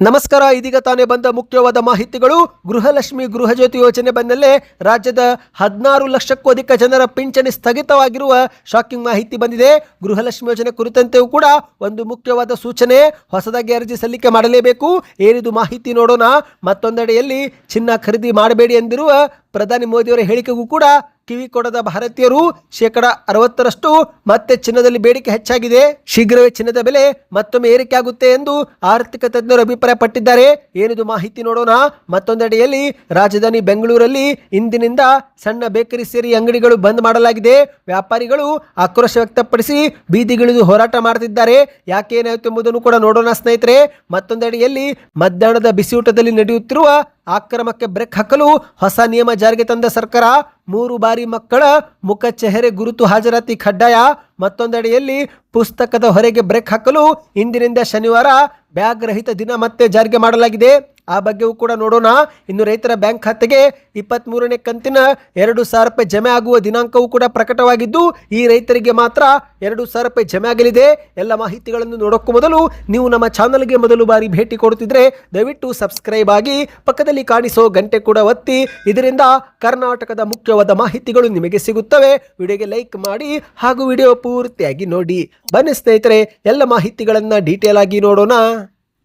ನಮಸ್ಕಾರ. ಇದೀಗ ತಾನೇ ಬಂದ ಮುಖ್ಯವಾದ ಮಾಹಿತಿಗಳು. ಗೃಹಲಕ್ಷ್ಮಿ ಗೃಹಜ್ಯೋತಿ ಯೋಜನೆ ಬೆನ್ನಲ್ಲೇ ರಾಜ್ಯದ 16 ಲಕ್ಷಕ್ಕೂ ಅಧಿಕ ಜನರ ಪಿಂಚಣಿ ಸ್ಥಗಿತವಾಗಿರುವ ಶಾಕಿಂಗ್ ಮಾಹಿತಿ ಬಂದಿದೆ. ಗೃಹಲಕ್ಷ್ಮಿ ಯೋಜನೆ ಕುರಿತಂತೆಯೂ ಕೂಡ ಒಂದು ಮುಖ್ಯವಾದ ಸೂಚನೆ. ಹೊಸದಾಗಿ ಅರ್ಜಿ ಸಲ್ಲಿಕೆ ಮಾಡಲೇಬೇಕು. ಏನಿದು ಮಾಹಿತಿ ನೋಡೋಣ. ಮತ್ತೊಂದೆಡೆಯಲ್ಲಿ ಚಿನ್ನ ಖರೀದಿ ಮಾಡಬೇಡಿ ಎಂದಿರುವ ಪ್ರಧಾನಿ ಮೋದಿಯವರ ಹೇಳಿಕೆಗೂ ಕೂಡ ಕಿವಿ ಕೊಡದ ಭಾರತೀಯರು 60% ಮತ್ತೆ ಚಿನ್ನದಲ್ಲಿ ಬೇಡಿಕೆ ಹೆಚ್ಚಾಗಿದೆ. ಶೀಘ್ರವೇ ಚಿನ್ನದ ಬೆಲೆ ಮತ್ತೊಮ್ಮೆ ಏರಿಕೆ ಆಗುತ್ತೆ ಎಂದು ಆರ್ಥಿಕ ತಜ್ಞರು ಅಭಿಪ್ರಾಯಪಟ್ಟಿದ್ದಾರೆ. ಏನಿದು ಮಾಹಿತಿ ನೋಡೋಣ. ಮತ್ತೊಂದೆಡೆಯಲ್ಲಿ ರಾಜಧಾನಿ ಬೆಂಗಳೂರಲ್ಲಿ ಇಂದಿನಿಂದ ಸಣ್ಣ ಬೇಕರಿ ಸೇರಿ ಅಂಗಡಿಗಳು ಬಂದ್ ಮಾಡಲಾಗಿದೆ. ವ್ಯಾಪಾರಿಗಳು ಆಕ್ರೋಶ ವ್ಯಕ್ತಪಡಿಸಿ ಬೀದಿಗಿಳಿದು ಹೋರಾಟ ಮಾಡುತ್ತಿದ್ದಾರೆ. ಯಾಕೆ ಏನಾಯಿತು ಎಂಬುದನ್ನು ಕೂಡ ನೋಡೋಣ ಸ್ನೇಹಿತರೆ. ಮತ್ತೊಂದೆಡೆಯಲ್ಲಿ ಮಧ್ಯಾಹ್ನದ ಬಿಸಿಯೂಟದಲ್ಲಿ ನಡೆಯುತ್ತಿರುವ ಆಕ್ರಮಕ್ಕೆ ಬ್ರೇಕ್ ಹಾಕಲು ಹೊಸ ನಿಯಮ ಜಾರಿಗೆ ತಂದ ಸರ್ಕಾರ. 3 ಬಾರಿ ಮಕ್ಕಳ ಮುಖ ಚೆಹರೆ ಗುರುತು ಹಾಜರಾತಿ ಕಡ್ಡಾಯ. ಮತ್ತೊಂದೆಡೆಯಲ್ಲಿ ಪುಸ್ತಕದ ಹೊರಗೆ ಬ್ರೇಕ್ ಹಾಕಲು ಇಂದಿನಿಂದ ಶನಿವಾರ ಬ್ಯಾಗ್ ರಹಿತ ದಿನ ಮತ್ತೆ ಜಾರಿಗೆ ಮಾಡಲಾಗಿದೆ. ಆ ಬಗ್ಗೆಯೂ ಕೂಡ ನೋಡೋಣ. ಇನ್ನು ರೈತರ ಬ್ಯಾಂಕ್ ಖಾತೆಗೆ 23ನೇ ಕಂತಿನ 2,000 ರೂಪಾಯಿ ಜಮೆ ಆಗುವ ದಿನಾಂಕವೂ ಕೂಡ ಪ್ರಕಟವಾಗಿದ್ದು, ಈ ರೈತರಿಗೆ ಮಾತ್ರ 2,000 ರೂಪಾಯಿ ಜಮೆ ಆಗಲಿದೆ. ಎಲ್ಲ ಮಾಹಿತಿಗಳನ್ನು ನೋಡೋಕ್ಕೂ ಮೊದಲು ನೀವು ನಮ್ಮ ಚಾನಲ್ಗೆ ಮೊದಲು ಬಾರಿ ಭೇಟಿ ಕೊಡುತ್ತಿದ್ರೆ ದಯವಿಟ್ಟು ಸಬ್ಸ್ಕ್ರೈಬ್ ಆಗಿ, ಪಕ್ಕದಲ್ಲಿ ಕಾಣಿಸೋ ಗಂಟೆ ಕೂಡ ಒತ್ತಿ. ಇದರಿಂದ ಕರ್ನಾಟಕದ ಮುಖ್ಯವಾದ ಮಾಹಿತಿಗಳು ನಿಮಗೆ ಸಿಗುತ್ತವೆ. ವಿಡಿಯೋಗೆ ಲೈಕ್ ಮಾಡಿ ಹಾಗೂ ವಿಡಿಯೋ ಪೂರ್ತಿಯಾಗಿ ನೋಡಿ. ಬನ್ನಿ ಸ್ನೇಹಿತರೆ, ಎಲ್ಲ ಮಾಹಿತಿಗಳನ್ನು ಡೀಟೇಲ್ ಆಗಿ ನೋಡೋಣ.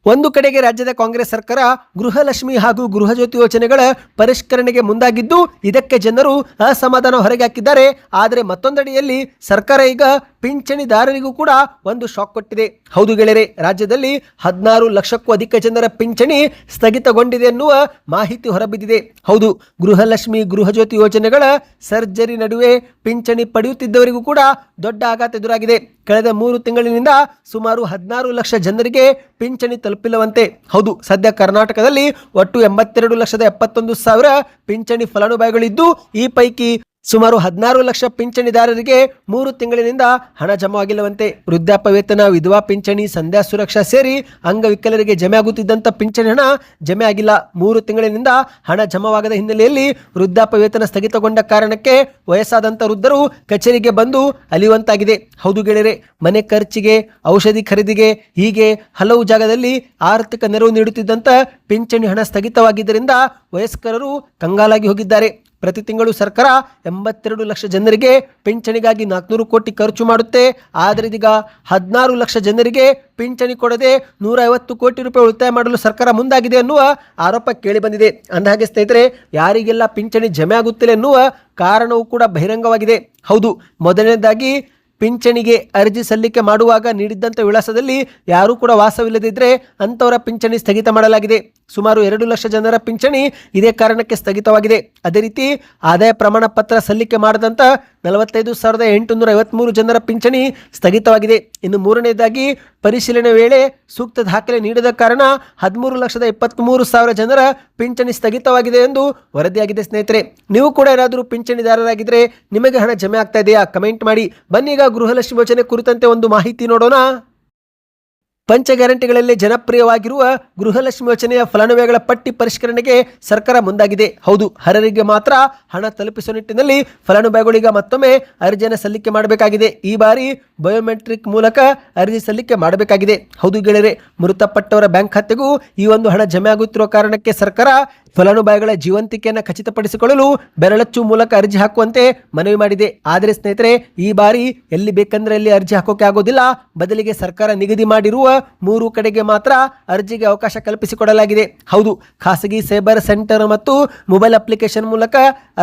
ಒಂದು ಕಡೆಗೆ ರಾಜ್ಯದ ಕಾಂಗ್ರೆಸ್ ಸರ್ಕಾರ ಗೃಹಲಕ್ಷ್ಮಿ ಹಾಗೂ ಗೃಹಜ್ಯೋತಿ ಯೋಜನೆಗಳ ಪರಿಷ್ಕರಣೆಗೆ ಮುಂದಾಗಿದ್ದು, ಇದಕ್ಕೆ ಜನರು ಅಸಮಾಧಾನ ಹೊರಗೆ ಹಾಕಿದ್ದಾರೆ. ಆದರೆ ಮತ್ತೊಂದೆಡೆಯಲ್ಲಿ ಸರ್ಕಾರ ಈಗ ಪಿಂಚಣಿದಾರರಿಗೂ ಕೂಡ ಒಂದು ಶಾಕ್ ಕೊಟ್ಟಿದೆ. ಹೌದು ಗೆಳೆಯರೆ, ರಾಜ್ಯದಲ್ಲಿ 16 ಲಕ್ಷಕ್ಕೂ ಅಧಿಕ ಜನರ ಪಿಂಚಣಿ ಸ್ಥಗಿತಗೊಂಡಿದೆ ಎನ್ನುವ ಮಾಹಿತಿ ಹೊರಬಿದ್ದಿದೆ. ಹೌದು, ಗೃಹಲಕ್ಷ್ಮಿ ಗೃಹಜ್ಯೋತಿ ಯೋಜನೆಗಳ ಸರ್ಜರಿ ನಡುವೆ ಪಿಂಚಣಿ ಪಡೆಯುತ್ತಿದ್ದವರಿಗೂ ಕೂಡ ದೊಡ್ಡ ಆಘಾತ ಎದುರಾಗಿದೆ. ಕಳೆದ 3 ತಿಂಗಳಿನಿಂದ ಸುಮಾರು 16 ಲಕ್ಷ ಜನರಿಗೆ ಪಿಂಚಣಿ ತಲುಪಿಲ್ಲವಂತೆ. ಹೌದು, ಸದ್ಯ ಕರ್ನಾಟಕದಲ್ಲಿ ಒಟ್ಟು 82,71,000 ಪಿಂಚಣಿ ಫಲಾನುಭವಿಗಳಿದ್ದು, ಈ ಪೈಕಿ ಸುಮಾರು 16 ಲಕ್ಷ ಪಿಂಚಣಿದಾರರಿಗೆ 3 ತಿಂಗಳಿನಿಂದ ಹಣ ಜಮಾವಾಗಿಲ್ಲವಂತೆ. ವೃದ್ಧಾಪ್ಯ ವೇತನ, ವಿಧವಾ ಪಿಂಚಣಿ, ಸಂಧ್ಯಾ ಸುರಕ್ಷಾ ಸೇರಿ ಅಂಗವಿಕಲರಿಗೆ ಜಮೆ ಆಗುತ್ತಿದ್ದಂಥ ಪಿಂಚಣಿ ಹಣ ಜಮೆ ಆಗಿಲ್ಲ. 3 ತಿಂಗಳಿನಿಂದ ಹಣ ಜಮವಾಗದ ಹಿನ್ನೆಲೆಯಲ್ಲಿ ವೃದ್ಧಾಪ್ಯ ವೇತನ ಸ್ಥಗಿತಗೊಂಡ ಕಾರಣಕ್ಕೆ ವಯಸ್ಸಾದಂಥ ವೃದ್ಧರು ಕಚೇರಿಗೆ ಬಂದು ಅಲಿಯುವಂತಾಗಿದೆ. ಹೌದು ಗೆಳೆಯರೆ, ಮನೆ ಖರ್ಚಿಗೆ, ಔಷಧಿ ಖರೀದಿಗೆ, ಹೀಗೆ ಹಲವು ಜಾಗದಲ್ಲಿ ಆರ್ಥಿಕ ನೆರವು ನೀಡುತ್ತಿದ್ದಂಥ ಪಿಂಚಣಿ ಹಣ ಸ್ಥಗಿತವಾಗಿದ್ದರಿಂದ ವಯಸ್ಕರರು ಕಂಗಾಲಾಗಿ ಹೋಗಿದ್ದಾರೆ. ಪ್ರತಿ ತಿಂಗಳು ಸರ್ಕಾರ 82 ಲಕ್ಷ ಜನರಿಗೆ ಪಿಂಚಣಿಗಾಗಿ 400 ಕೋಟಿ ಖರ್ಚು ಮಾಡುತ್ತೆ. ಆದರೆ ಇದೀಗ 16 ಲಕ್ಷ ಜನರಿಗೆ ಪಿಂಚಣಿ ಕೊಡದೆ 150 ಕೋಟಿ ರೂಪಾಯಿ ಉಳಿತಾಯ ಮಾಡಲು ಸರ್ಕಾರ ಮುಂದಾಗಿದೆ ಎನ್ನುವ ಆರೋಪ ಕೇಳಿ ಬಂದಿದೆ. ಅಂದಹಾಗೆ ಸ್ನೇಹಿತರೆ, ಯಾರಿಗೆಲ್ಲ ಪಿಂಚಣಿ ಜಮೆ ಆಗುತ್ತಿಲ್ಲ ಎನ್ನುವ ಕಾರಣವೂ ಕೂಡ ಬಹಿರಂಗವಾಗಿದೆ. ಹೌದು, ಮೊದಲನೇದಾಗಿ ಪಿಂಚಣಿಗೆ ಅರ್ಜಿ ಸಲ್ಲಿಕೆ ಮಾಡುವಾಗ ನೀಡಿದ್ದಂಥ ವಿಳಾಸದಲ್ಲಿ ಯಾರೂ ಕೂಡ ವಾಸವಿಲ್ಲದಿದ್ದರೆ ಅಂಥವರ ಪಿಂಚಣಿ ಸ್ಥಗಿತ ಮಾಡಲಾಗಿದೆ. ಸುಮಾರು 2 ಲಕ್ಷ ಜನರ ಪಿಂಚಣಿ ಇದೇ ಕಾರಣಕ್ಕೆ ಸ್ಥಗಿತವಾಗಿದೆ. ಅದೇ ರೀತಿ ಆದಾಯ ಪ್ರಮಾಣ ಪತ್ರ ಸಲ್ಲಿಕೆ ಮಾಡಿದಂಥ 45,853 ಜನರ ಪಿಂಚಣಿ ಸ್ಥಗಿತವಾಗಿದೆ. ಇನ್ನು ಮೂರನೇದಾಗಿ ಪರಿಶೀಲನೆ ವೇಳೆ ಸೂಕ್ತ ದಾಖಲೆ ನೀಡದ ಕಾರಣ 13,23,000 ಜನರ ಪಿಂಚಣಿ ಸ್ಥಗಿತವಾಗಿದೆ ಎಂದು ವರದಿಯಾಗಿದೆ. ಸ್ನೇಹಿತರೆ, ನೀವು ಕೂಡ ಏನಾದರೂ ಪಿಂಚಣಿದಾರರಾಗಿದ್ದರೆ ನಿಮಗೆ ಹಣ ಜಮೆ ಆಗ್ತಾ ಇದೆಯಾ? ಕಮೆಂಟ್ ಮಾಡಿ. ಬನ್ನಿ ಈಗ ಗೃಹಲಕ್ಷ್ಮಿ ಯೋಜನೆ ಕುರಿತಂತೆ ಒಂದು ಮಾಹಿತಿ ನೋಡೋಣ. ಪಂಚ ಗ್ಯಾರಂಟಿಗಳಲ್ಲಿ ಜನಪ್ರಿಯವಾಗಿರುವ ಗೃಹಲಕ್ಷ್ಮಿ ಯೋಜನೆಯ ಫಲಾನುಭವಿಗಳ ಪಟ್ಟಿ ಪರಿಷ್ಕರಣೆಗೆ ಸರ್ಕಾರ ಮುಂದಾಗಿದೆ. ಹೌದು, ಅರ್ಹರಿಗೆ ಮಾತ್ರ ಹಣ ತಲುಪಿಸುವ ನಿಟ್ಟಿನಲ್ಲಿ ಫಲಾನುಭವಿಗಳೀಗ ಮತ್ತೊಮ್ಮೆ ಅರ್ಜಿಯನ್ನು ಸಲ್ಲಿಕೆ ಮಾಡಬೇಕಾಗಿದೆ. ಈ ಬಾರಿ ಬಯೋಮೆಟ್ರಿಕ್ ಮೂಲಕ ಅರ್ಜಿ ಸಲ್ಲಿಕೆ ಮಾಡಬೇಕಾಗಿದೆ. ಹೌದು ಗೆಳೆಯರೆ, ಮೃತಪಟ್ಟವರ ಬ್ಯಾಂಕ್ ಖಾತೆಗೂ ಈ ಒಂದು ಹಣ ಜಮೆ ಆಗುತ್ತಿರುವ ಕಾರಣಕ್ಕೆ ಸರ್ಕಾರ ಫಲಾನುಭವಿಗಳ ಜೀವಂತಿಕೆಯನ್ನು ಖಚಿತಪಡಿಸಿಕೊಳ್ಳಲು ಬೆರಳಚ್ಚು ಮೂಲಕ ಅರ್ಜಿ ಹಾಕುವಂತೆ ಮನವಿ ಮಾಡಿದೆ. ಆದರೆ ಸ್ನೇಹಿತರೆ, ಈ ಬಾರಿ ಎಲ್ಲಿ ಬೇಕಂದ್ರೆ ಅಲ್ಲಿ ಅರ್ಜಿ ಹಾಕೋಕೆ ಆಗೋದಿಲ್ಲ. ಬದಲಿಗೆ ಸರ್ಕಾರ ನಿಗದಿ ಮಾಡಿರುವ 3 ಕಡೆಗೆ ಮಾತ್ರ ಅರ್ಜಿಗೆ ಅವಕಾಶ ಕಲ್ಪಿಸಿಕೊಡಲಾಗಿದೆ. ಹೌದು, ಖಾಸಗಿ ಸೈಬರ್ ಸೆಂಟರ್ ಮತ್ತು ಮೊಬೈಲ್ ಅಪ್ಲಿಕೇಶನ್ ಮೂಲಕ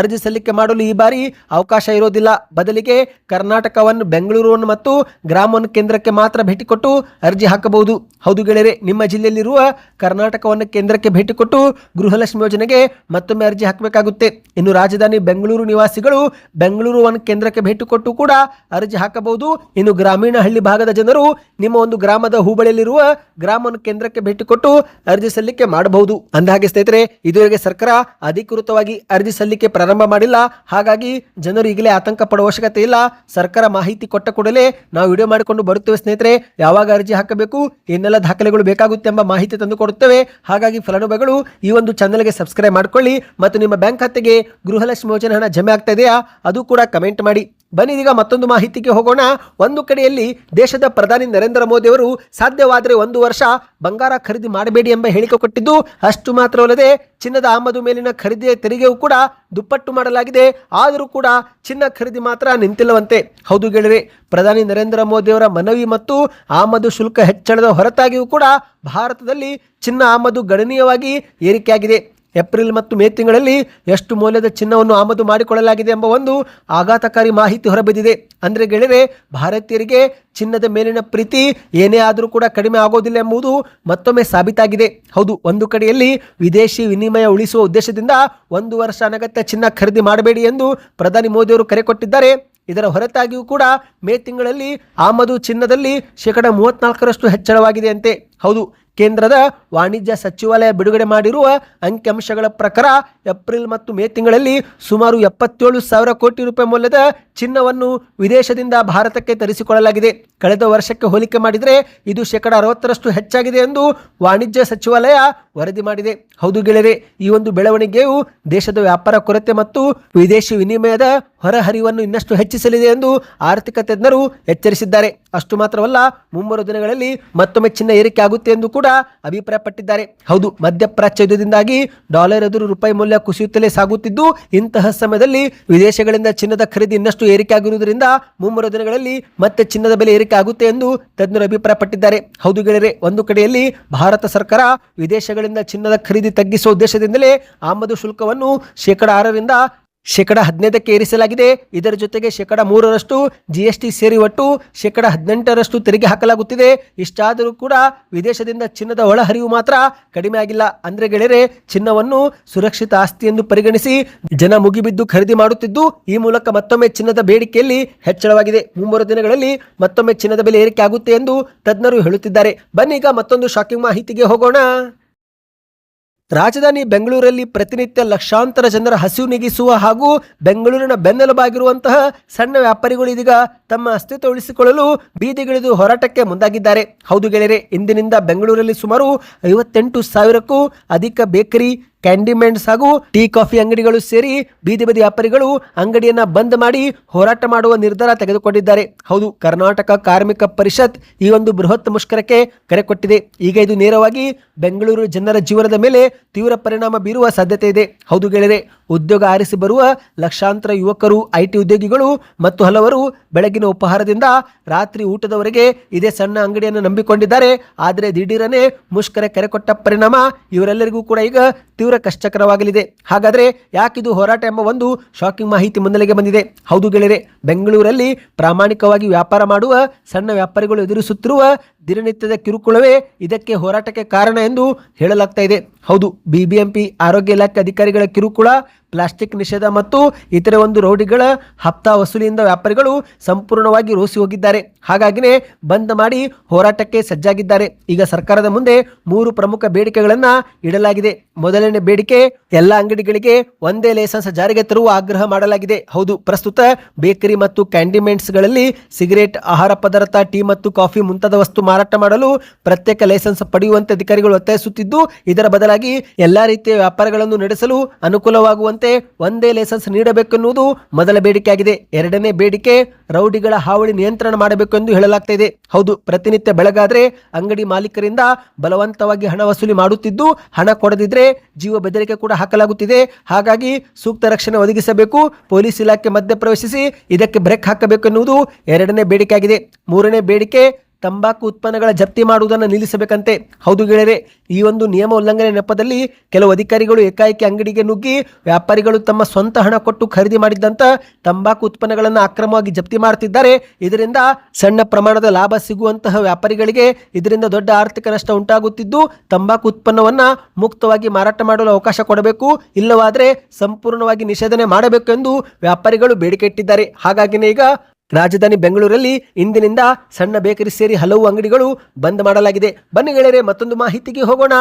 ಅರ್ಜಿ ಸಲ್ಲಿಕೆ ಮಾಡಲು ಈ ಬಾರಿ ಅವಕಾಶ ಇರೋದಿಲ್ಲ. ಬದಲಿಗೆ ಕರ್ನಾಟಕವನ್ನು, ಬೆಂಗಳೂರು ಮತ್ತು ಗ್ರಾಮ ಕೇಂದ್ರಕ್ಕೆ ಮಾತ್ರ ಭೇಟಿ ಕೊಟ್ಟು ಅರ್ಜಿ ಹಾಕಬಹುದು. ಹೌದು ಗೆಳೆಯರೆ, ನಿಮ್ಮ ಜಿಲ್ಲೆಯಲ್ಲಿರುವ ಕರ್ನಾಟಕವನ್ನು ಕೇಂದ್ರಕ್ಕೆ ಭೇಟಿ ಕೊಟ್ಟು ಗೃಹಲಕ್ಷ್ಮಿ ಯೋಜನೆಗೆ ಮತ್ತೊಮ್ಮೆ ಅರ್ಜಿ ಹಾಕಬೇಕಾಗುತ್ತೆ. ಇನ್ನು ರಾಜಧಾನಿ ಬೆಂಗಳೂರು ನಿವಾಸಿಗಳು ಬೆಂಗಳೂರು ಒನ್ ಕೇಂದ್ರಕ್ಕೆ ಭೇಟಿ ಕೊಟ್ಟು ಕೂಡ ಅರ್ಜಿ ಹಾಕಬಹುದು. ಇನ್ನು ಗ್ರಾಮೀಣ ಹಳ್ಳಿ ಭಾಗದ ಜನರು ನಿಮ್ಮ ಒಂದು ಗ್ರಾಮದ ಹೋಬಳಿಯಲ್ಲಿರುವ ಗ್ರಾಮ ಒನ್ ಕೇಂದ್ರಕ್ಕೆ ಭೇಟಿ ಕೊಟ್ಟು ಅರ್ಜಿ ಸಲ್ಲಿಕೆ ಮಾಡಬಹುದು. ಅಂದಹಾಗೆ ಸ್ನೇಹಿತರೆ, ಇದುವರೆಗೆ ಸರ್ಕಾರ ಅಧಿಕೃತವಾಗಿ ಅರ್ಜಿ ಸಲ್ಲಿಕೆ ಪ್ರಾರಂಭ ಮಾಡಿಲ್ಲ. ಹಾಗಾಗಿ ಜನರು ಈಗಲೇ ಆತಂಕ ಪಡುವ ಅವಶ್ಯಕತೆ ಇಲ್ಲ. ಸರ್ಕಾರ ಮಾಹಿತಿ ಕೊಟ್ಟ ಕೂಡಲೇ ನಾವು ವಿಡಿಯೋ ಮಾಡಿಕೊಂಡು ಬರುತ್ತೇವೆ ಸ್ನೇಹಿತರೆ. ಯಾವಾಗ ಅರ್ಜಿ ಹಾಕಬೇಕು, ಏನೆಲ್ಲ ದಾಖಲೆಗಳು ಬೇಕಾಗುತ್ತೆ ಎಂಬ ಮಾಹಿತಿ ತಂದು ಕೊಡುತ್ತೇವೆ. ಹಾಗಾಗಿ ಫಲಾನುಭವಿಗಳು ಈ ಒಂದು ಚಾನಲ್ಗೆ ಸಬ್ಸ್ಕ್ರೈಬ್ ಮಾಡ್ಕೊಳ್ಳಿ ಮತ್ತು ನಿಮ್ಮ ಬ್ಯಾಂಕ್ ಖಾತೆಗೆ ಗೃಹಲಕ್ಷ್ಮಿ ಯೋಜನೆ ಹಣ ಜಮೆ ಆಗ್ತಾ ಇದೆಯಾ ಅದು ಕೂಡ ಕಮೆಂಟ್ ಮಾಡಿ. ಬನ್ನಿ ಈಗ ಮತ್ತೊಂದು ಮಾಹಿತಿಗೆ ಹೋಗೋಣ. ಒಂದು ಕಡೆಯಲ್ಲಿ ದೇಶದ ಪ್ರಧಾನಿ ನರೇಂದ್ರ ಮೋದಿ ಅವರು ಸಾಧ್ಯವಾದರೆ 1 ವರ್ಷ ಬಂಗಾರ ಖರೀದಿ ಮಾಡಬೇಡಿ ಎಂಬ ಹೇಳಿಕೆ ಕೊಟ್ಟಿದ್ದು, ಅಷ್ಟು ಮಾತ್ರವಲ್ಲದೆ ಚಿನ್ನದ ಆಮದು ಮೇಲಿನ ಖರೀದಿಯ ತೆರಿಗೆಯೂ ಕೂಡ ದುಪ್ಪಟ್ಟು ಮಾಡಲಾಗಿದೆ. ಆದರೂ ಕೂಡ ಚಿನ್ನ ಖರೀದಿ ಮಾತ್ರ ನಿಂತಿಲ್ಲವಂತೆ. ಹೌದು ಗೆಳೆಯರೆ, ಪ್ರಧಾನಿ ನರೇಂದ್ರ ಮೋದಿ ಅವರ ಮನವಿ ಮತ್ತು ಆಮದು ಶುಲ್ಕ ಹೆಚ್ಚಳದ ಹೊರತಾಗಿಯೂ ಕೂಡ ಭಾರತದಲ್ಲಿ ಚಿನ್ನ ಆಮದು ಗಣನೀಯವಾಗಿ ಏರಿಕೆಯಾಗಿದೆ. ಏಪ್ರಿಲ್ ಮತ್ತು ಮೇ ತಿಂಗಳಲ್ಲಿ ಎಷ್ಟು ಮೌಲ್ಯದ ಚಿನ್ನವನ್ನು ಆಮದು ಮಾಡಿಕೊಳ್ಳಲಾಗಿದೆ ಎಂಬ ಒಂದು ಆಘಾತಕಾರಿ ಮಾಹಿತಿ ಹೊರಬಿದ್ದಿದೆ. ಅಂದರೆ ಗೆಳೆಯರೆ, ಭಾರತೀಯರಿಗೆ ಚಿನ್ನದ ಮೇಲಿನ ಪ್ರೀತಿ ಏನೇ ಆದರೂ ಕೂಡ ಕಡಿಮೆ ಆಗೋದಿಲ್ಲ ಎಂಬುದು ಮತ್ತೊಮ್ಮೆ ಸಾಬೀತಾಗಿದೆ. ಹೌದು, ಒಂದು ಕಡೆಯಲ್ಲಿ ವಿದೇಶಿ ವಿನಿಮಯ ಉಳಿಸುವ ಉದ್ದೇಶದಿಂದ 1 ವರ್ಷ ಅನಗತ್ಯ ಚಿನ್ನ ಖರೀದಿ ಮಾಡಬೇಡಿ ಎಂದು ಪ್ರಧಾನಿ ಮೋದಿಯವರು ಕರೆ ಕೊಟ್ಟಿದ್ದಾರೆ. ಇದರ ಹೊರತಾಗಿಯೂ ಕೂಡ ಮೇ ತಿಂಗಳಲ್ಲಿ ಆಮದು ಚಿನ್ನದಲ್ಲಿ 34% ಹೆಚ್ಚಳವಾಗಿದೆ ಅಂತೆ. ಹೌದು, ಕೇಂದ್ರದ ವಾಣಿಜ್ಯ ಸಚಿವಾಲಯ ಬಿಡುಗಡೆ ಮಾಡಿರುವ ಅಂಕಿಅಂಶಗಳ ಪ್ರಕಾರ ಏಪ್ರಿಲ್ ಮತ್ತು ಮೇ ತಿಂಗಳಲ್ಲಿ ಸುಮಾರು 77,000 ಕೋಟಿ ರೂಪಾಯಿ ಮೌಲ್ಯದ ಚಿನ್ನವನ್ನು ವಿದೇಶದಿಂದ ಭಾರತಕ್ಕೆ ತರಿಸಿಕೊಳ್ಳಲಾಗಿದೆ. ಕಳೆದ ವರ್ಷಕ್ಕೆ ಹೋಲಿಕೆ ಮಾಡಿದರೆ ಇದು 60% ಹೆಚ್ಚಾಗಿದೆ ಎಂದು ವಾಣಿಜ್ಯ ಸಚಿವಾಲಯ ವರದಿ ಮಾಡಿದೆ. ಹೌದು ಗೆಳೆಯರೆ, ಈ ಒಂದು ಬೆಳವಣಿಗೆಯು ದೇಶದ ವ್ಯಾಪಾರ ಕೊರತೆ ಮತ್ತು ವಿದೇಶಿ ವಿನಿಮಯದ ಹೊರಹರಿವನ್ನು ಇನ್ನಷ್ಟು ಹೆಚ್ಚಿಸಲಿದೆ ಎಂದು ಆರ್ಥಿಕ ತಜ್ಞರು ಎಚ್ಚರಿಸಿದ್ದಾರೆ. ಅಷ್ಟು ಮಾತ್ರವಲ್ಲ, ಮುಂಬರುವ ದಿನಗಳಲ್ಲಿ ಮತ್ತೊಮ್ಮೆ ಚಿನ್ನ ಏರಿಕೆ ಆಗುತ್ತೆ ಎಂದು ಕೂಡ ಅಭಿಪ್ರಾಯಪಟ್ಟಿದ್ದಾರೆ. ಹೌದು, ಮಧ್ಯಪ್ರಾಚ್ಯ ಯುದ್ಧದಿಂದಾಗಿ ಡಾಲರ್ ಎದುರು ರೂಪಾಯಿ ಮೌಲ್ಯ ಕುಸಿಯುತ್ತಲೇ ಸಾಗುತ್ತಿದ್ದು, ಇಂತಹ ಸಮಯದಲ್ಲಿ ವಿದೇಶಗಳಿಂದ ಚಿನ್ನದ ಖರೀದಿ ಇನ್ನಷ್ಟು ಏರಿಕೆ ಆಗಿರುವುದರಿಂದ ಮುಂಬರುವ ದಿನಗಳಲ್ಲಿ ಮತ್ತೆ ಚಿನ್ನದ ಬೆಲೆ ಏರಿಕೆ ಆಗುತ್ತೆ ಎಂದು ತಜ್ಞರು ಅಭಿಪ್ರಾಯಪಟ್ಟಿದ್ದಾರೆ. ಹೌದು ಗೆಳೆಯರೆ, ಒಂದು ಕಡೆಯಲ್ಲಿ ಭಾರತ ಸರ್ಕಾರ ವಿದೇಶಗಳಿಂದ ಚಿನ್ನದ ಖರೀದಿ ತಗ್ಗಿಸುವ ಉದ್ದೇಶದಿಂದಲೇ ಆಮದು ಶುಲ್ಕವನ್ನು 6% 15% ಏರಿಸಲಾಗಿದೆ. ಇದರ ಜೊತೆಗೆ 3% GST ಸೇರಿ ಒಟ್ಟು 18% ತೆರಿಗೆ ಹಾಕಲಾಗುತ್ತಿದೆ. ಇಷ್ಟಾದರೂ ಕೂಡ ವಿದೇಶದಿಂದ ಚಿನ್ನದ ಒಳಹರಿವು ಮಾತ್ರ ಕಡಿಮೆ ಆಗಿಲ್ಲ. ಅಂದ್ರೆ ಗೆಳೆಯರೆ, ಚಿನ್ನವನ್ನು ಸುರಕ್ಷಿತ ಆಸ್ತಿ ಎಂದು ಪರಿಗಣಿಸಿ ಜನ ಮುಗಿಬಿದ್ದು ಖರೀದಿ ಮಾಡುತ್ತಿದ್ದು, ಈ ಮೂಲಕ ಮತ್ತೊಮ್ಮೆ ಚಿನ್ನದ ಬೇಡಿಕೆಯಲ್ಲಿ ಹೆಚ್ಚಳವಾಗಿದೆ. ಮುಂಬರುವ ದಿನಗಳಲ್ಲಿ ಮತ್ತೊಮ್ಮೆ ಚಿನ್ನದ ಬೆಲೆ ಏರಿಕೆ ಆಗುತ್ತೆ ಎಂದು ತಜ್ಞರು ಹೇಳುತ್ತಿದ್ದಾರೆ. ಬನ್ನೀಗ ಮತ್ತೊಂದು ಶಾಕಿಂಗ್ ಮಾಹಿತಿಗೆ ಹೋಗೋಣ. ರಾಜಧಾನಿ ಬೆಂಗಳೂರಲ್ಲಿ ಪ್ರತಿನಿತ್ಯ ಲಕ್ಷಾಂತರ ಜನರ ಹಸಿವು ನೀಗಿಸುವ ಹಾಗೂ ಬೆಂಗಳೂರಿನ ಬೆನ್ನೆಲುಬಾಗಿರುವಂತಹ ಸಣ್ಣ ವ್ಯಾಪಾರಿಗಳು ಇದೀಗ ತಮ್ಮ ಅಸ್ತಿತ್ವ ಉಳಿಸಿಕೊಳ್ಳಲು ಬೀದಿಗಿಳಿದು ಹೋರಾಟಕ್ಕೆ ಮುಂದಾಗಿದ್ದಾರೆ. ಹೌದು ಗೆಳೆಯರೆ, ಇಂದಿನಿಂದ ಬೆಂಗಳೂರಲ್ಲಿ ಸುಮಾರು 58,000ಕ್ಕೂ ಅಧಿಕ ಬೇಕರಿ, ಕ್ಯಾಂಡಿಮೆಂಟ್ಸ್ ಹಾಗೂ ಟೀ ಕಾಫಿ ಅಂಗಡಿಗಳು ಸೇರಿ ಬೀದಿ ಬದಿ ವ್ಯಾಪಾರಿಗಳು ಅಂಗಡಿಯನ್ನ ಬಂದ್ ಮಾಡಿ ಹೋರಾಟ ಮಾಡುವ ನಿರ್ಧಾರ ತೆಗೆದುಕೊಂಡಿದ್ದಾರೆ. ಹೌದು, ಕರ್ನಾಟಕ ಕಾರ್ಮಿಕ ಪರಿಷತ್ ಈ ಒಂದು ಬೃಹತ್ ಮುಷ್ಕರಕ್ಕೆ ಕರೆ ಕೊಟ್ಟಿದೆ. ಈಗ ಇದು ನೇರವಾಗಿ ಬೆಂಗಳೂರು ಜನರ ಜೀವನದ ಮೇಲೆ ತೀವ್ರ ಪರಿಣಾಮ ಬೀರುವ ಸಾಧ್ಯತೆ ಇದೆ. ಹೌದು ಗೆಳೆಯರೆ, ಉದ್ಯೋಗ ಆರಿಸಿ ಬರುವ ಲಕ್ಷಾಂತರ ಯುವಕರು, IT ಉದ್ಯೋಗಿಗಳು ಮತ್ತು ಹಲವರು ಬೆಳಗಿನ ಉಪಹಾರದಿಂದ ರಾತ್ರಿ ಊಟದವರೆಗೆ ಇದೇ ಸಣ್ಣ ಅಂಗಡಿಯನ್ನು ನಂಬಿಕೊಂಡಿದ್ದಾರೆ. ಆದರೆ ದಿಢೀರನೆ ಮುಷ್ಕರ ಕರೆ ಕೊಟ್ಟ ಪರಿಣಾಮ ಇವರೆಲ್ಲರಿಗೂ ಕೂಡ ಈಗ ತೀವ್ರ ಕಷ್ಟಕರವಾಗಲಿದೆ. ಹಾಗಾದ್ರೆ ಯಾಕಿದು ಹೋರಾಟ ಎಂಬ ಒಂದು ಶಾಕಿಂಗ್ ಮಾಹಿತಿ ಮುನ್ನೆಲೆಗೆ ಬಂದಿದೆ. ಹೌದು ಗೆಳೆಯರೆ, ಬೆಂಗಳೂರಲ್ಲಿ ಪ್ರಾಮಾಣಿಕವಾಗಿ ವ್ಯಾಪಾರ ಮಾಡುವ ಸಣ್ಣ ವ್ಯಾಪಾರಿಗಳು ಎದುರಿಸುತ್ತಿರುವ ದಿನನಿತ್ಯದ ಕಿರುಕುಳವೇ ಇದಕ್ಕೆ ಹೋರಾಟಕ್ಕೆ ಕಾರಣ ಎಂದು ಹೇಳಲಾಗ್ತಾ ಇದೆ. ಹೌದು, BBMP ಆರೋಗ್ಯ ಇಲಾಖೆ ಅಧಿಕಾರಿಗಳ ಕಿರುಕುಳ, ಪ್ಲಾಸ್ಟಿಕ್ ನಿಷೇಧ ಮತ್ತು ಇತರೆ ಒಂದು ರೌಡಿಗಳ ಹಪ್ತಾ ವಸೂಲಿಯಿಂದ ವ್ಯಾಪಾರಿಗಳು ಸಂಪೂರ್ಣವಾಗಿ ರೋಸಿ ಹೋಗಿದ್ದಾರೆ. ಹಾಗಾಗಿನೇ ಬಂದ್ ಮಾಡಿ ಹೋರಾಟಕ್ಕೆ ಸಜ್ಜಾಗಿದ್ದಾರೆ. ಈಗ ಸರ್ಕಾರದ ಮುಂದೆ 3 ಪ್ರಮುಖ ಬೇಡಿಕೆಗಳನ್ನ ಇಡಲಾಗಿದೆ. ಮೊದಲನೇ ಬೇಡಿಕೆ, ಎಲ್ಲ ಅಂಗಡಿಗಳಿಗೆ ಒಂದೇ ಲೈಸೆನ್ಸ್ ಜಾರಿಗೆ ತರುವ ಆಗ್ರಹ ಮಾಡಲಾಗಿದೆ. ಹೌದು, ಪ್ರಸ್ತುತ ಬೇಕರಿ ಮತ್ತು ಕ್ಯಾಂಡಿಮೆಂಟ್ಸ್ಗಳಲ್ಲಿ ಸಿಗರೇಟ್, ಆಹಾರ ಪದಾರ್ಥ, ಟೀ ಮತ್ತು ಕಾಫಿ ಮುಂತಾದ ವಸ್ತು ಮಾರಾಟ ಮಾಡಲು ಪ್ರತ್ಯೇಕ ಲೈಸೆನ್ಸ್ ಪಡೆಯುವಂತೆ ಅಧಿಕಾರಿಗಳು ಒತ್ತಾಯಿಸುತ್ತಿದ್ದು, ಇದರ ಬದಲಾಗಿ ಎಲ್ಲಾ ರೀತಿಯ ವ್ಯಾಪಾರಗಳನ್ನು ನಡೆಸಲು ಅನುಕೂಲವಾಗುವಂತೆ ಒಂದೇ ಲೈಸೆನ್ಸ್ ನೀಡಬೇಕೆನ್ನುವುದು ಮೊದಲ ಬೇಡಿಕೆಯಾಗಿದೆ. ಎರಡನೇ ಬೇಡಿಕೆ, ರೌಡಿಗಳ ಹಾವಳಿ ನಿಯಂತ್ರಣ ಮಾಡಬೇಕು ಎಂದು ಹೇಳಲಾಗ್ತಾ ಇದೆ. ಹೌದು, ಪ್ರತಿನಿತ್ಯ ಬೆಳಗಾದ್ರೆ ಅಂಗಡಿ ಮಾಲೀಕರಿಂದ ಬಲವಂತವಾಗಿ ಹಣ ವಸೂಲಿ ಮಾಡುತ್ತಿದ್ದು, ಹಣ ಕೊಡದಿದ್ರೆ ಜೀವ ಬೆದರಿಕೆ ಕೂಡ ಹಾಕಲಾಗುತ್ತಿದೆ. ಹಾಗಾಗಿ ಸೂಕ್ತ ರಕ್ಷಣೆ ಒದಗಿಸಬೇಕು, ಪೊಲೀಸ್ ಇಲಾಖೆ ಮಧ್ಯಪ್ರವೇಶಿಸಿ ಇದಕ್ಕೆ ಬ್ರೇಕ್ ಹಾಕಬೇಕು ಎನ್ನುವುದು ಎರಡನೇ ಬೇಡಿಕೆಯಾಗಿದೆ. ಮೂರನೇ ಬೇಡಿಕೆ, ತಂಬಾಕು ಉತ್ಪನ್ನಗಳ ಜಪ್ತಿ ಮಾಡುವುದನ್ನು ನಿಲ್ಲಿಸಬೇಕಂತೆ. ಹೌದು ಗೆಳೆಯರೆ, ಈ ಒಂದು ನಿಯಮ ಉಲ್ಲಂಘನೆ ನೆಪದಲ್ಲಿ ಕೆಲವು ಅಧಿಕಾರಿಗಳು ಏಕಾಏಕಿ ಅಂಗಡಿಗೆ ನುಗ್ಗಿ ವ್ಯಾಪಾರಿಗಳು ತಮ್ಮ ಸ್ವಂತ ಹಣ ಕೊಟ್ಟು ಖರೀದಿ ಮಾಡಿದ್ದಂತ ತಂಬಾಕು ಉತ್ಪನ್ನಗಳನ್ನು ಅಕ್ರಮವಾಗಿ ಜಪ್ತಿ ಮಾಡುತ್ತಿದ್ದಾರೆ. ಇದರಿಂದ ಸಣ್ಣ ಪ್ರಮಾಣದ ಲಾಭ ಸಿಗುವಂತಹ ವ್ಯಾಪಾರಿಗಳಿಗೆ ಇದರಿಂದ ದೊಡ್ಡ ಆರ್ಥಿಕ ನಷ್ಟ ಉಂಟಾಗುತ್ತಿದ್ದು, ತಂಬಾಕು ಉತ್ಪನ್ನವನ್ನ ಮುಕ್ತವಾಗಿ ಮಾರಾಟ ಮಾಡಲು ಅವಕಾಶ ಕೊಡಬೇಕು, ಇಲ್ಲವಾದರೆ ಸಂಪೂರ್ಣವಾಗಿ ನಿಷೇಧನೆ ಮಾಡಬೇಕು ಎಂದು ವ್ಯಾಪಾರಿಗಳು ಬೇಡಿಕೆ ಇಟ್ಟಿದ್ದಾರೆ. ಹಾಗಾಗಿನೇ ಈಗ ರಾಜಧಾನಿ ಬೆಂಗಳೂರಲ್ಲಿ ಇಂದಿನಿಂದ ಸಣ್ಣ ಬೇಕರಿ ಸೇರಿ ಹಲವು ಅಂಗಡಿಗಳು ಬಂದ್ ಮಾಡಲಾಗಿದೆ. ಬನ್ನಿ ಗೆಳೆಯರೆ, ಮತ್ತೊಂದು ಮಾಹಿತಿಗೆ ಹೋಗೋಣ.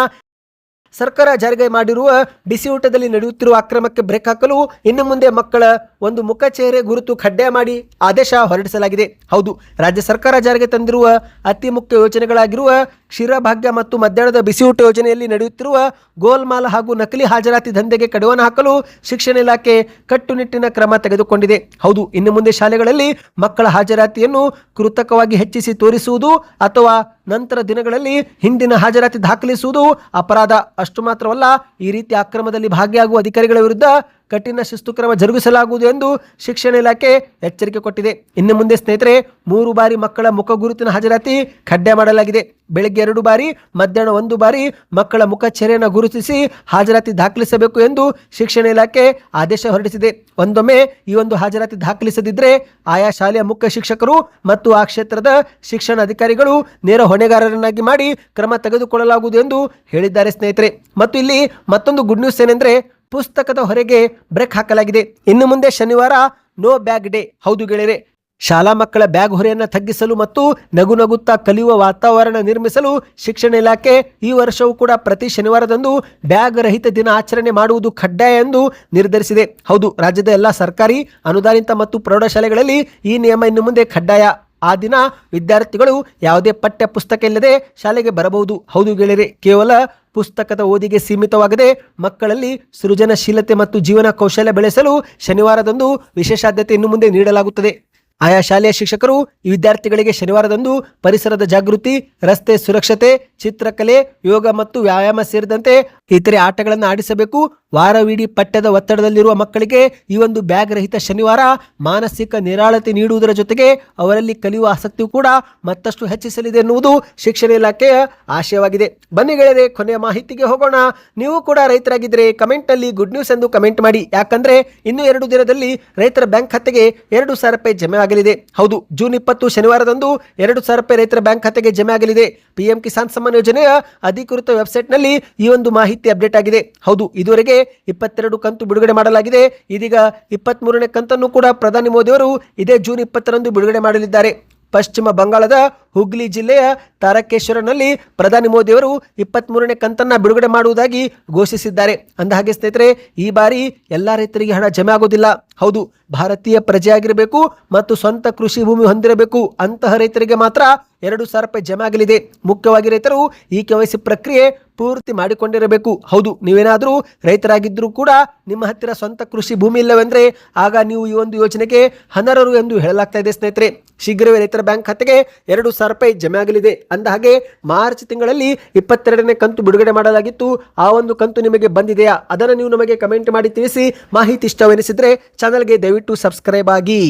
ಸರ್ಕಾರ ಜಾರಿಗೆ ಮಾಡಿರುವ ಬಿಸಿ ಊಟದಲ್ಲಿ ನಡೆಯುತ್ತಿರುವ ಅಕ್ರಮಕ್ಕೆ ಬ್ರೇಕ್ ಹಾಕಲು ಇನ್ನು ಮುಂದೆ ಮಕ್ಕಳ ಒಂದು ಮುಖಚೇರೆ ಗುರುತು ಕಡ್ಡಾಯ ಮಾಡಿ ಆದೇಶ ಹೊರಡಿಸಲಾಗಿದೆ. ಹೌದು, ರಾಜ್ಯ ಸರ್ಕಾರ ಜಾರಿಗೆ ತಂದಿರುವ ಅತಿ ಮುಖ್ಯ ಯೋಜನೆಗಳಾಗಿರುವ ಕ್ಷೀರಭಾಗ್ಯ ಮತ್ತು ಮಧ್ಯಾಹ್ನದ ಬಿಸಿಯೂಟ ಯೋಜನೆಯಲ್ಲಿ ನಡೆಯುತ್ತಿರುವ ಗೋಲ್ಮಾಲ್ ಹಾಗೂ ನಕಲಿ ಹಾಜರಾತಿ ದಂಧೆಗೆ ಕಡಿವಾಣ ಹಾಕಲು ಶಿಕ್ಷಣ ಇಲಾಖೆ ಕಟ್ಟುನಿಟ್ಟಿನ ಕ್ರಮ ತೆಗೆದುಕೊಂಡಿದೆ. ಹೌದು, ಇನ್ನು ಮುಂದೆ ಶಾಲೆಗಳಲ್ಲಿ ಮಕ್ಕಳ ಹಾಜರಾತಿಯನ್ನು ಕೃತಕವಾಗಿ ಹೆಚ್ಚಿಸಿ ತೋರಿಸುವುದು ಅಥವಾ ನಂತರ ದಿನಗಳಲ್ಲಿ ಹಿಂದಿನ ಹಾಜರಾತಿ ದಾಖಲಿಸುವುದು ಅಪರಾಧ. ಅಷ್ಟು ಮಾತ್ರವಲ್ಲ, ಈ ರೀತಿ ಅಕ್ರಮದಲ್ಲಿ ಭಾಗಿಯಾಗುವ ಅಧಿಕಾರಿಗಳ ವಿರುದ್ಧ ಕಠಿಣ ಶಿಸ್ತು ಕ್ರಮ ಜರುಗಿಸಲಾಗುವುದು ಎಂದು ಶಿಕ್ಷಣ ಇಲಾಖೆ ಎಚ್ಚರಿಕೆ ಕೊಟ್ಟಿದೆ. ಇನ್ನು ಮುಂದೆ ಸ್ನೇಹಿತರೆ 3 ಬಾರಿ ಮಕ್ಕಳ ಮುಖ ಗುರುತಿನ ಹಾಜರಾತಿ ಕಡ್ಡಾಯ ಮಾಡಲಾಗಿದೆ. ಬೆಳಗ್ಗೆ 2 ಬಾರಿ, ಮಧ್ಯಾಹ್ನ 1 ಬಾರಿ ಮಕ್ಕಳ ಮುಖಚರ್ಯೆಯನ್ನು ಗುರುತಿಸಿ ಹಾಜರಾತಿ ದಾಖಲಿಸಬೇಕು ಎಂದು ಶಿಕ್ಷಣ ಇಲಾಖೆ ಆದೇಶ ಹೊರಡಿಸಿದೆ. ಒಂದೊಮ್ಮೆ ಈ ಒಂದು ಹಾಜರಾತಿ ದಾಖಲಿಸದಿದ್ದರೆ ಆಯಾ ಶಾಲೆಯ ಮುಖ್ಯ ಶಿಕ್ಷಕರು ಮತ್ತು ಆ ಕ್ಷೇತ್ರದ ಶಿಕ್ಷಣ ಅಧಿಕಾರಿಗಳು ನೇರ ಹೊಣೆಗಾರರನ್ನಾಗಿ ಮಾಡಿ ಕ್ರಮ ತೆಗೆದುಕೊಳ್ಳಲಾಗುವುದು ಎಂದು ಹೇಳಿದ್ದಾರೆ ಸ್ನೇಹಿತರೆ. ಮತ್ತು ಇಲ್ಲಿ ಮತ್ತೊಂದು ಗುಡ್ ನ್ಯೂಸ್ ಏನೆಂದರೆ, ಪುಸ್ತಕದ ಹೊರಗೆ ಬ್ರೇಕ್ ಹಾಕಲಾಗಿದೆ. ಇನ್ನು ಮುಂದೆ ಶನಿವಾರ ನೋ ಬ್ಯಾಗ್ ಡೇ. ಹೌದು ಗೆಳೆಯರೆ, ಶಾಲಾ ಮಕ್ಕಳ ಬ್ಯಾಗ್ ಹೊರೆಯನ್ನು ತಗ್ಗಿಸಲು ಮತ್ತು ನಗುತ್ತಾ ಕಲಿಯುವ ವಾತಾವರಣ ನಿರ್ಮಿಸಲು ಶಿಕ್ಷಣ ಇಲಾಖೆ ಈ ವರ್ಷವೂ ಕೂಡ ಪ್ರತಿ ಶನಿವಾರದಂದು ಬ್ಯಾಗ್ ರಹಿತ ದಿನ ಆಚರಣೆ ಮಾಡುವುದು ಕಡ್ಡಾಯ ಎಂದು ನಿರ್ಧರಿಸಿದೆ. ಹೌದು, ರಾಜ್ಯದ ಎಲ್ಲ ಸರ್ಕಾರಿ, ಅನುದಾನಿತ ಮತ್ತು ಪ್ರೌಢಶಾಲೆಗಳಲ್ಲಿ ಈ ನಿಯಮ ಇನ್ನು ಮುಂದೆ ಕಡ್ಡಾಯ. ಆ ದಿನ ವಿದ್ಯಾರ್ಥಿಗಳು ಯಾವುದೇ ಪಠ್ಯ ಪುಸ್ತಕ ಇಲ್ಲದೆ ಶಾಲೆಗೆ ಬರಬಹುದು. ಹೌದು ಗೆಳೆಯರೆ, ಕೇವಲ ಪುಸ್ತಕದ ಓದಿಗೆ ಸೀಮಿತವಾಗದೆ ಮಕ್ಕಳಲ್ಲಿ ಸೃಜನಶೀಲತೆ ಮತ್ತು ಜೀವನ ಕೌಶಲ್ಯ ಬೆಳೆಸಲು ಶನಿವಾರದಂದು ವಿಶೇಷ ಆದ್ಯತೆ ಇನ್ನು ಮುಂದೆ ನೀಡಲಾಗುತ್ತದೆ. ಆಯಾ ಶಾಲೆಯ ಶಿಕ್ಷಕರು ಈ ವಿದ್ಯಾರ್ಥಿಗಳಿಗೆ ಶನಿವಾರದಂದು ಪರಿಸರದ ಜಾಗೃತಿ, ರಸ್ತೆ ಸುರಕ್ಷತೆ, ಚಿತ್ರಕಲೆ, ಯೋಗ ಮತ್ತು ವ್ಯಾಯಾಮ ಸೇರಿದಂತೆ ಇತರೆ ಆಟಗಳನ್ನು ಆಡಿಸಬೇಕು. ವಾರವಿಡೀ ಪಠ್ಯದ ಒತ್ತಡದಲ್ಲಿರುವ ಮಕ್ಕಳಿಗೆ ಈ ಒಂದು ಬ್ಯಾಗ್ ರಹಿತ ಶನಿವಾರ ಮಾನಸಿಕ ನಿರಾಳತೆ ನೀಡುವುದರ ಜೊತೆಗೆ ಅವರಲ್ಲಿ ಕಲಿಯುವ ಆಸಕ್ತಿಯೂ ಕೂಡ ಮತ್ತಷ್ಟು ಹೆಚ್ಚಿಸಲಿದೆ ಎನ್ನುವುದು ಶಿಕ್ಷಣ ಇಲಾಖೆಯ ಆಶಯವಾಗಿದೆ. ಬನ್ನಿ ಗೆಳೆಯರೆ, ಕೊನೆಯ ಮಾಹಿತಿಗೆ ಹೋಗೋಣ. ನೀವು ಕೂಡ ರೈತರಾಗಿದ್ದರೆ ಕಮೆಂಟಲ್ಲಿ ಗುಡ್ ನ್ಯೂಸ್ ಎಂದು ಕಮೆಂಟ್ ಮಾಡಿ. ಯಾಕಂದ್ರೆ ಇನ್ನು 2 ದಿನದಲ್ಲಿ ರೈತರ ಬ್ಯಾಂಕ್ ಖಾತೆಗೆ 2,000 ರೂಪಾಯಿ ಜಮೆ ಆಗಲಿದೆ. ಹೌದು, ಜೂನ್ 20 ಶನಿವಾರದಂದು 2,000 ರೂಪಾಯಿ ರೈತರ ಬ್ಯಾಂಕ್ ಖಾತೆಗೆ ಜಮೆ ಆಗಲಿದೆ. PM ಕಿಸಾನ್ ಸಮ್ಮಾನ್ ಯೋಜನೆಯ ಅಧಿಕೃತ ವೆಬ್ಸೈಟ್ನಲ್ಲಿ ಈ ಒಂದು ಮಾಹಿತಿ ಅಪ್ಡೇಟ್ ಆಗಿದೆ. ಹೌದು, ಇದುವರೆಗೆ 22 ಕಂತು ಬಿಡುಗಡೆ ಮಾಡಲಾಗಿದೆ. ಇದೀಗ 23ನೇ ಕಂತನ್ನು ಕೂಡ ಪ್ರಧಾನಿ ಮೋದಿಯವರು ಇದೇ ಜೂನ್ 20ರಂದು ಬಿಡುಗಡೆ ಮಾಡಲಿದ್ದಾರೆ. ಪಶ್ಚಿಮ ಬಂಗಾಳದ ಹುಗ್ಲಿ ಜಿಲ್ಲೆಯ ತಾರಕೇಶ್ವರನಲ್ಲಿ ಪ್ರಧಾನಿ ಮೋದಿಯವರು 23ನೇ ಕಂತನ್ನ ಬಿಡುಗಡೆ ಮಾಡುವುದಾಗಿ ಘೋಷಿಸಿದ್ದಾರೆ. ಅಂದಹಾಗೆ ಸ್ನೇಹಿತರೆ, ಈ ಬಾರಿ ಎಲ್ಲಾ ರೈತರಿಗೆ ಹಣ ಜಮೆ ಆಗೋದಿಲ್ಲ. ಹೌದು, ಭಾರತೀಯ ಪ್ರಜೆಯಾಗಿರಬೇಕು ಮತ್ತು ಸ್ವಂತ ಕೃಷಿ ಭೂಮಿ ಹೊಂದಿರಬೇಕು. ಅಂತಹ ರೈತರಿಗೆ ಮಾತ್ರ 2,000 ರೂಪಾಯಿ ಜಮೆ ಆಗಲಿದೆ. ಮುಖ್ಯವಾಗಿ ರೈತರು ಈ KYC ಪ್ರಕ್ರಿಯೆ ಪೂರ್ತಿ ಮಾಡಿಕೊಂಡಿರಬೇಕು. ಹೌದು, ನೀವೇನಾದರೂ ರೈತರಾಗಿದ್ದರೂ ಕೂಡ ನಿಮ್ಮ ಹತ್ತಿರ ಸ್ವಂತ ಕೃಷಿ ಭೂಮಿ ಇಲ್ಲವೆಂದರೆ ಆಗ ನೀವು ಈ ಒಂದು ಯೋಜನೆಗೆ ಅನರ್ಹರು ಎಂದು ಹೇಳಲಾಗ್ತಾ ಇದೆ ಸ್ನೇಹಿತರೆ. ಶೀಘ್ರವೇ ರೈತರ ಬ್ಯಾಂಕ್ ಖಾತೆಗೆ 2,000 ರೂಪಾಯಿ ಜಮೆ ಆಗಲಿದೆ. ಅಂದಹಾಗೆ ಮಾರ್ಚ್ ತಿಂಗಳಲ್ಲಿ 22ನೇ ಕಂತು ಬಿಡುಗಡೆ ಮಾಡಲಾಗಿತ್ತು. ಆ ಒಂದು ಕಂತು ನಿಮಗೆ ಬಂದಿದೆಯಾ? ಅದನ್ನು ನೀವು ನಮಗೆ ಕಮೆಂಟ್ ಮಾಡಿ ತಿಳಿಸಿ. ಮಾಹಿತಿ ಇಷ್ಟವೆನಿಸಿದ್ರೆ ಚಾನಲ್ಗೆ ದಯವಿಟ್ಟು ಸಬ್ಸ್ಕ್ರೈಬ್ ಆಗಿ.